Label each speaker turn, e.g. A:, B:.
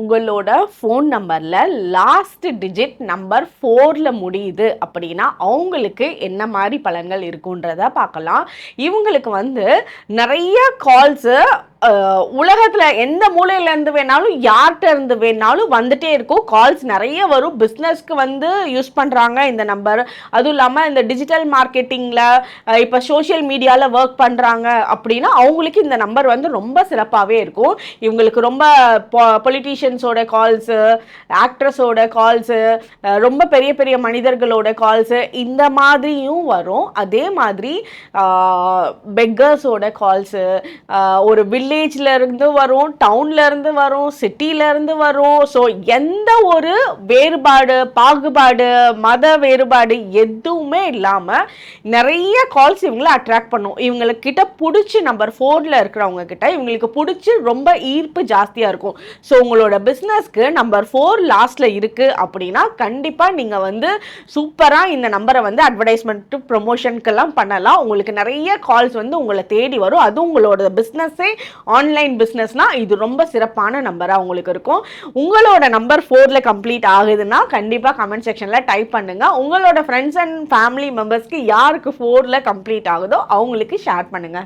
A: உங்களோட ஃபோன் நம்பரில் last digit number 4ல் முடியுது அப்படின்னா அவங்களுக்கு என்ன மாதிரி பலன்கள் இருக்குன்றத பார்க்கலாம். இவங்களுக்கு நிறைய கால்ஸு உலகத்தில் எந்த மூலையிலேருந்து வேணாலும் யார்கிட்ட இருந்து வேணாலும் வந்துட்டே இருக்கும். கால்ஸ் நிறைய வரும். பிஸ்னஸ்க்கு யூஸ் பண்ணுறாங்க இந்த நம்பர். அதுவும் இல்லாமல் இந்த டிஜிட்டல் மார்க்கெட்டிங்கில் இப்போ சோஷியல் மீடியாவில் ஒர்க் பண்ணுறாங்க அப்படின்னா அவங்களுக்கு இந்த நம்பர் ரொம்ப சிறப்பாகவே இருக்கும். இவங்களுக்கு ரொம்ப பொலிட்டீஷியன்ஸோட கால்ஸு, ஆக்ட்ரஸோட கால்ஸு, ரொம்ப பெரிய பெரிய மனிதர்களோட கால்ஸு இந்த மாதிரியும் வரும். அதே மாதிரி பெக்கர்ஸோட கால்ஸு, ஒரு வில்லேஜ்ல இருந்து வரும், டவுன்ல இருந்து வரும், சிட்டில இருந்து வரும். ஸோ எந்த ஒரு வேறுபாடு, பாகுபாடு, மத வேறுபாடு எதுவுமே இல்லாமல் நிறைய கால்ஸ் இவங்களை அட்ராக்ட் பண்ணும். இவங்கக்கிட்ட பிடிச்சி நம்பர் 4ல் இருக்கிறவங்க கிட்ட இவங்களுக்கு பிடிச்சி ரொம்ப ஈர்ப்பு ஜாஸ்தியாக இருக்கும். ஸோ உங்களோட பிஸ்னஸ்க்கு நம்பர் 4 லாஸ்ட்ல இருக்கு அப்படின்னா கண்டிப்பாக நீங்கள் சூப்பராக இந்த நம்பரை அட்வர்டைஸ்மெண்ட் ப்ரொமோஷனுக்கெல்லாம் பண்ணலாம். உங்களுக்கு நிறைய கால்ஸ் உங்களை தேடி வரும். அதுவும் உங்களோட பிஸ்னஸே ஆன்லைன் பிஸ்னஸ்னா இது ரொம்ப சிறப்பான நம்பராக உங்களுக்கு இருக்கும். உங்களோட நம்பர் 4ல் கம்ப்ளீட் ஆகுதுன்னா கண்டிப்பாக கமெண்ட் செக்ஷனில் டைப் பண்ணுங்க. உங்களோட ஃப்ரெண்ட்ஸ் அண்ட் ஃபேமிலி மெம்பர்ஸ்க்கு யாருக்கு 4ல் கம்ப்ளீட் ஆகுதோ அவங்களுக்கு ஷேர் பண்ணுங்க.